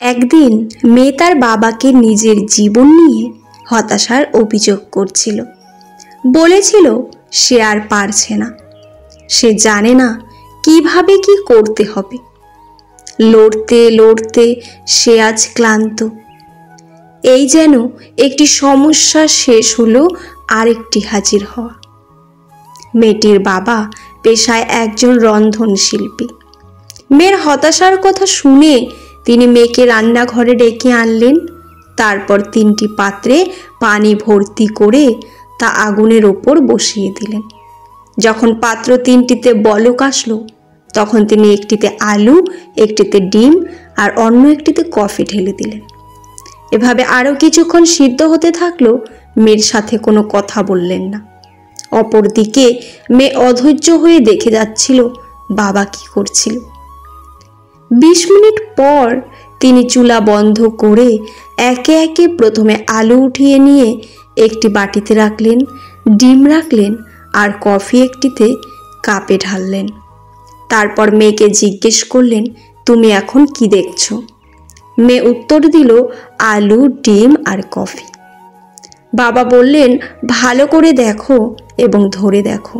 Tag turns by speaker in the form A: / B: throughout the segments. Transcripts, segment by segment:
A: একদিন মেয়ে তার বাবাকে নিজের জীবন নিয়ে হতাশার অভিযোগ করছিল। বলেছিল সে আর পারছে না, সে জানে না কিভাবে কি করতে হবে। লড়তে লড়তে সে আজ ক্লান্ত। এই যেন একটি সমস্যা শেষ হলো আরেকটি হাজির হওয়া। মেয়েটির বাবা পেশায় একজন রন্ধনশিল্পী। মেয়ের হতাশার কথা শুনে তিনি মেয়েকে রান্নাঘরে ডেকে আনলেন। তারপর 3টি পাত্রে পানি ভর্তি করে তা আগুনের ওপর বসিয়ে দিলেন। যখন পাত্র 3টিতে বলক আসলো, তখন তিনি একটিতে আলু, একটিতে ডিম আর অন্য একটিতে কফি ঢেলে দিলেন। এভাবে আরও কিছুক্ষণ সিদ্ধ হতে থাকলো। মেয়ের সাথে কোনো কথা বললেন না। অপরদিকে মেয়ে অধৈর্য হয়ে দেখে যাচ্ছিল বাবা কি করছিল। 20 মিনিট পর তিনি চুলা বন্ধ করে একে একে প্রথমে আলু উঠিয়ে নিয়ে একটি বাটিতে রাখলেন, ডিম রাখলেন আর কফি একটিতে কাপে ঢাললেন। তারপর মেয়েকে জিজ্ঞেস করলেন, তুমি এখন কি দেখছো? মেয়ে উত্তর দিল, আলু, ডিম আর কফি। বাবা বললেন, ভালো করে দেখো এবং ধরে দেখো।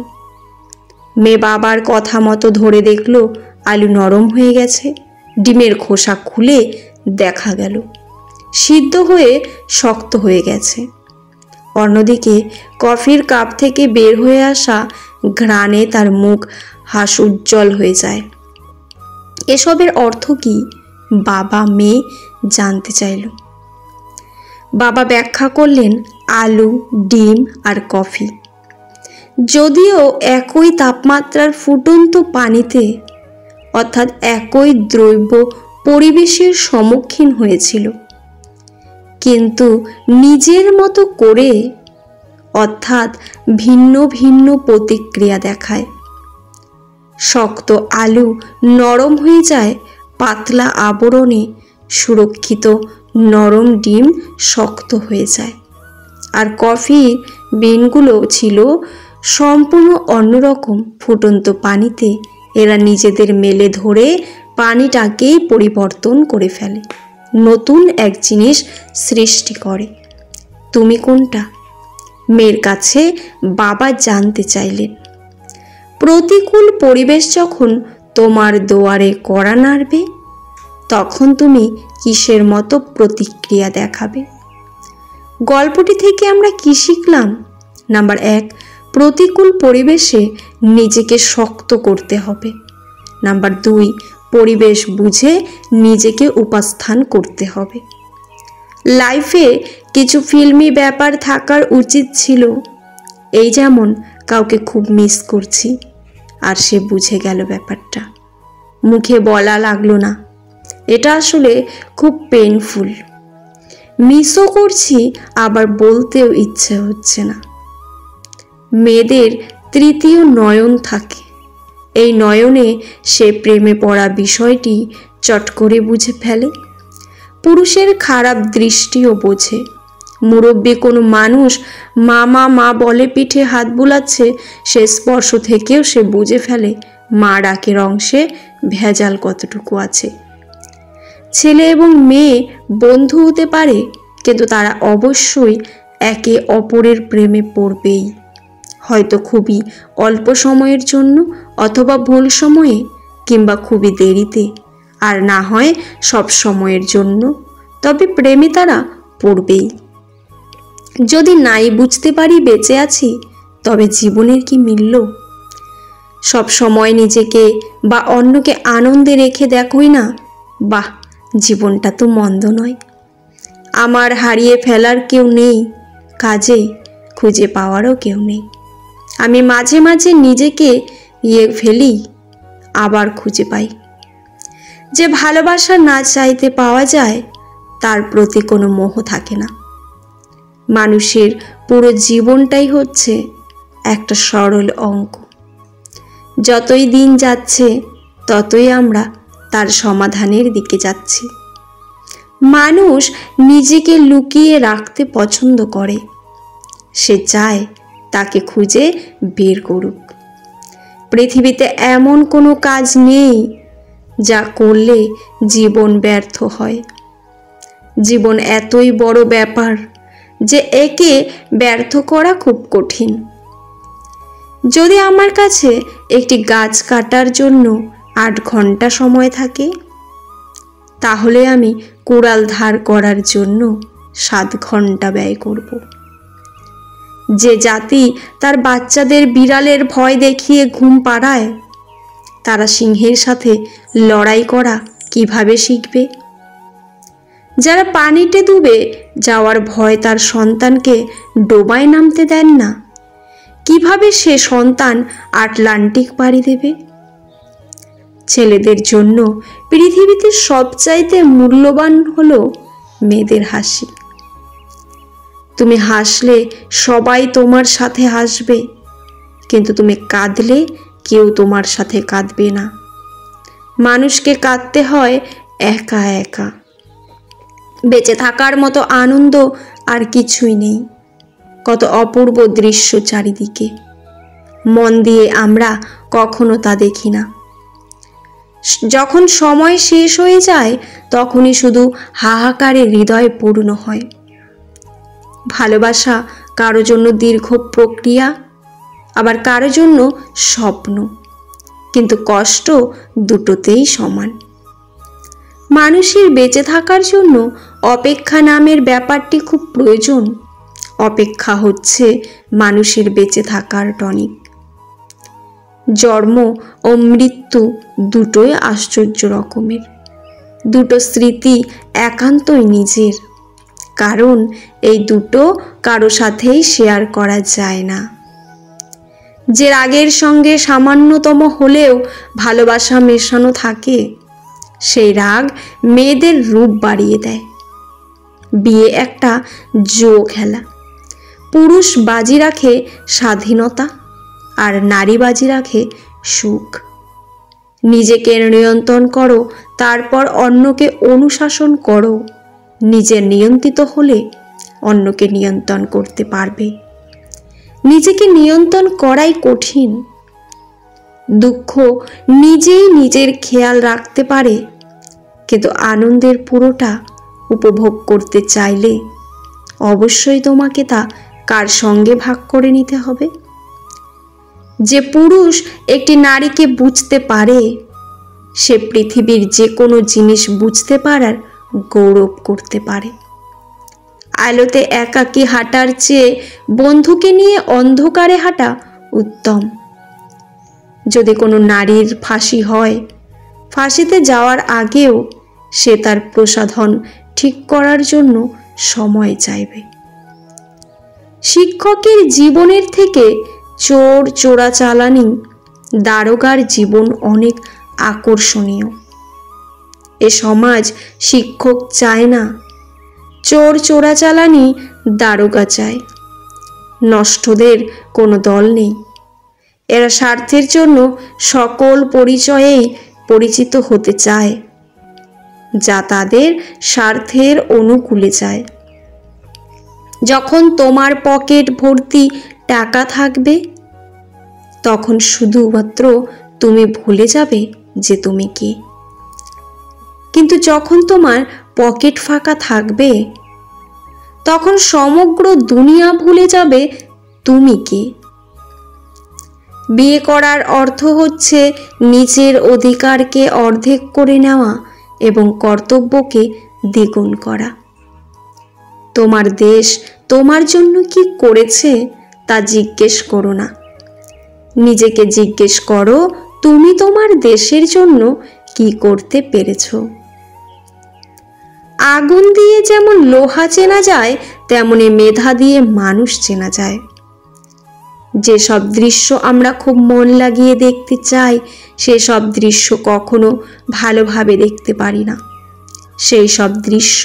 A: মেয়ে বাবার কথা মতো ধরে দেখলো আলু নরম হয়ে গেছে। ডিমের খোসা খুলে দেখা গেল সিদ্ধ হয়ে শক্ত হয়ে গেছে। অন্যদিকে কফির কাপ থেকে বের হয়ে আসা ঘ্রাণে তার মুখ হাস্যোজ্জ্বল হয়ে যায়। এসবের অর্থ কি? বাবা মেয়ে জানতে চাইল। বাবা ব্যাখ্যা করলেন, আলু, ডিম আর কফি যদিও একই তাপমাত্রার ফুটন্ত পানিতে অর্থাৎ একই দ্রব্য পরিবেশের সম্মুখীন হয়েছিল, কিন্তু নিজের মতো করে অর্থাৎ ভিন্ন ভিন্ন প্রতিক্রিয়া দেখায়। শক্ত আলু নরম হয়ে যায় পাতলা আবরণে সুরক্ষিত, নরম ডিম শক্ত হয়ে যায়। আর কফির বিনগুলো ছিল সম্পূর্ণ অন্যরকম। ফুটন্ত পানিতে এরা নিজেদের মেলে ধরে পানিটাকেই পরিবর্তন করে ফেলে, নতুন এক জিনিস সৃষ্টি করে। তুমি কোনটা? মেয়ের কাছে বাবা জানতে চাইলেন। প্রতিকূল পরিবেশ যখন তোমার দুয়ারে কড়া নাড়বে, তখন তুমি কিসের মতো প্রতিক্রিয়া দেখাবে? গল্পটি থেকে আমরা কি শিখলাম? নাম্বার 1, প্রতিকূল পরিবেশে নিজেকে শক্ত করতে হবে। নাম্বার 2, পরিবেশ বুঝে নিজেকে উপস্থান করতে হবে। লাইফে কিছু ফিল্মি ব্যাপার থাকার উচিত ছিল। এই যেমন কাউকে খুব মিস করছি আর সে বুঝে গেল ব্যাপারটা, মুখে বলা লাগলো না। এটা আসলে খুব পেইনফুল। মিসও করছি, আবার বলতেও ইচ্ছে হচ্ছে না। মেয়েদের 3য় নয়ন থাকে। এই নয়নে সে প্রেমে পড়া বিষয়টি চট করে বুঝে ফেলে। পুরুষের খারাপ দৃষ্টিও বোঝে। মুরব্বী কোনো মানুষ মা মা বলে পিঠে হাত বুলাচ্ছে, সে স্পর্শ থেকেও সে বুঝে ফেলে মা ডাকের অংশে ভেজাল কতটুকু আছে। ছেলে এবং মেয়ে বন্ধু হতে পারে, কিন্তু তারা অবশ্যই একে অপরের প্রেমে পড়বেই, হয়তো খুবই অল্প সময়ের জন্য, অথবা ভুল সময়ে, কিংবা খুবই দেরিতে, আর না হয় সব সময়ের জন্য। তবে প্রেমে তারা পড়বেই। যদি নাই বুঝতে পারি বেঁচে আছি, তবে জীবনের কি মূল্য? সব সময় নিজেকে বা অন্যকে আনন্দে রেখে দেখোই না, বাহ, জীবনটা তো মন্দ নয়। আমার হারিয়ে ফেলার কেউ নেই, কাজেই খুঁজে পাওয়ারও কেউ নেই। আমি মাঝে মাঝে নিজেকে ফেলি, আবার খুঁজে পাই। যে ভালোবাসা না চাইতে পাওয়া যায়, তার প্রতি কোনো মোহ থাকে না। মানুষের পুরো জীবনটাই হচ্ছে একটা সরল অঙ্ক। যতই দিন যাচ্ছে, ততই আমরা তার সমাধানের দিকে যাচ্ছি। মানুষ নিজেকে লুকিয়ে রাখতে পছন্দ করে। সে চায় তাকে খুঁজে বের করুক। পৃথিবীতে এমন কোনো কাজ নেই যা করলে জীবন ব্যর্থ হয়। জীবন এতই বড় ব্যাপার যে একে ব্যর্থ করা খুব কঠিন। যদি আমার কাছে একটি গাছ কাটার জন্য 8 ঘন্টা সময় থাকে, তাহলে আমি কুড়াল ধার করার জন্য 7 ঘন্টা ব্যয় করব। যে জাতি তার বাচ্চাদের বিড়ালের ভয় দেখিয়ে ঘুম পাড়ায়, তারা সিংহের সাথে লড়াই করা কিভাবে শিখবে? যারা পানিতে ডুবে যাওয়ার ভয় তার সন্তানকে ডোবায় নামতে দেন না, কিভাবে সে সন্তান আটলান্টিক পাড়ি দেবে? ছেলেদের জন্য পৃথিবীতে সবচাইতে মূল্যবান হলো মেয়েদের হাসি। তুমি হাসলে সবাই তোমার সাথে হাসবে, কিন্তু তুমি কাঁদলে কেউ তোমার সাথে কাঁদবে না। মানুষকে কাঁদতে হয় একা একা। বেঁচে থাকার মতো আনন্দ আর কিছুই নেই। কত অপূর্ব দৃশ্য চারিদিকে, মন দিয়ে আমরা কখনো তা দেখি না। যখন সময় শেষ হয়ে যায়, তখনই শুধু হাহাকারে হৃদয় পূর্ণ হয়। ভালোবাসা কারো জন্য দীর্ঘ প্রক্রিয়া, আবার কারো জন্য স্বপ্ন, কিন্তু কষ্ট দুটোতেই সমান। মানুষের বেঁচে থাকার জন্য অপেক্ষা নামের ব্যাপারটি খুব প্রয়োজন। অপেক্ষা হচ্ছে মানুষের বেঁচে থাকার টনিক। জন্ম ও মৃত্যু দুটোই আশ্চর্য রকমের। দুটো স্মৃতি একান্তই নিজের, কারণ এই দুটো কারো সাথেই শেয়ার করা যায় না। যে রাগের সঙ্গে সামান্যতম হলেও ভালোবাসা মেশানো থাকে, সেই রাগ মেয়েদের রূপ বাড়িয়ে দেয়। বিয়ে একটা জুয়ো খেলা। পুরুষ বাজি রাখে স্বাধীনতা, আর নারী বাজি রাখে সুখ। নিজেকে নিয়ন্ত্রণ করো, তারপর অন্যকে অনুশাসন করো। নিজে নিয়ন্ত্রিত হলে অন্যকে নিয়ন্ত্রণ করতে পারবে। নিজেকে নিয়ন্ত্রণ করাই কঠিন। দুঃখ নিজেই নিজের খেয়াল রাখতে পারে, কিন্তু আনন্দের পুরোটা উপভোগ করতে চাইলে অবশ্যই তোমাকে তা কার সঙ্গে ভাগ করে নিতে হবে। যে পুরুষ একটি নারীকে বুঝতে পারে, সে পৃথিবীর যে কোনো জিনিস বুঝতে পারার গৌরব করতে পারে। আলোতে একাকী হাঁটার চেয়ে বন্ধুকে নিয়ে অন্ধকারে হাঁটা উত্তম। যদি কোনো নারীর ফাঁসি হয়, ফাঁসিতে যাওয়ার আগেও সে তার প্রসাধন ঠিক করার জন্য সময় চাইবে। শিক্ষকের জীবনের থেকে চোর চোরাচালানি দারোগার জীবন অনেক আকর্ষণীয়। এ সমাজ শিক্ষক চায় না, চোর চোরাচালানি দারোগা চায়। নষ্টদের কোনো দল নেই। এরা স্বার্থের জন্য সকল পরিচয়েই পরিচিত হতে চায়, যা তাদের স্বার্থের অনুকূলে যায়। যখন তোমার পকেট ভর্তি টাকা থাকবে, তখন শুধুমাত্র তুমি ভুলে যাবে যে তুমি কে। কিন্তু যখন তোমার পকেট ফাঁকা থাকবে, তখন সমগ্র দুনিয়া ভুলে যাবে তুমি কে। বিয়ে করার অর্থ হচ্ছে নিজের অধিকারকে অর্ধেক করে নেওয়া এবং কর্তব্যকে দ্বিগুণ করা। তোমার দেশ তোমার জন্য কি করেছে তা জিজ্ঞেস করো না। নিজেকে জিজ্ঞেস করো, তুমি তোমার দেশের জন্য কি করতে পেরেছো। আগুন দিয়ে যেমন লোহা চেনা যায়, তেমনি মেধা দিয়ে মানুষ চেনা যায়। যেসব দৃশ্য আমরা খুব মন লাগিয়ে দেখতে চাই, সেসব দৃশ্য কখনো ভালোভাবে দেখতে পারি না। সেই সব দৃশ্য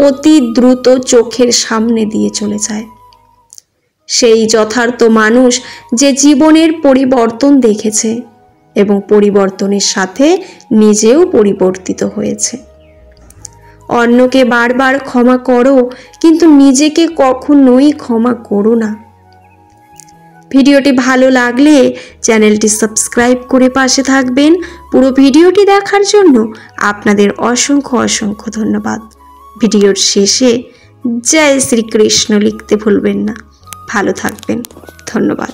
A: অতি দ্রুত চোখের সামনে দিয়ে চলে যায়। সেই যথার্থ মানুষ যে জীবনের পরিবর্তন দেখেছে এবং পরিবর্তনের সাথে নিজেও পরিবর্তিত হয়েছে। অন্যকে বারবার ক্ষমা করো, কিন্তু নিজেকে কখনোই ক্ষমা করো না। ভিডিওটি ভালো লাগলে চ্যানেলটি সাবস্ক্রাইব করে পাশে থাকবেন। পুরো ভিডিওটি দেখার জন্য আপনাদের অসংখ্য ধন্যবাদ। ভিডিওর শেষে জয় শ্রীকৃষ্ণ লিখতে ভুলবেন না। ভালো থাকবেন। ধন্যবাদ।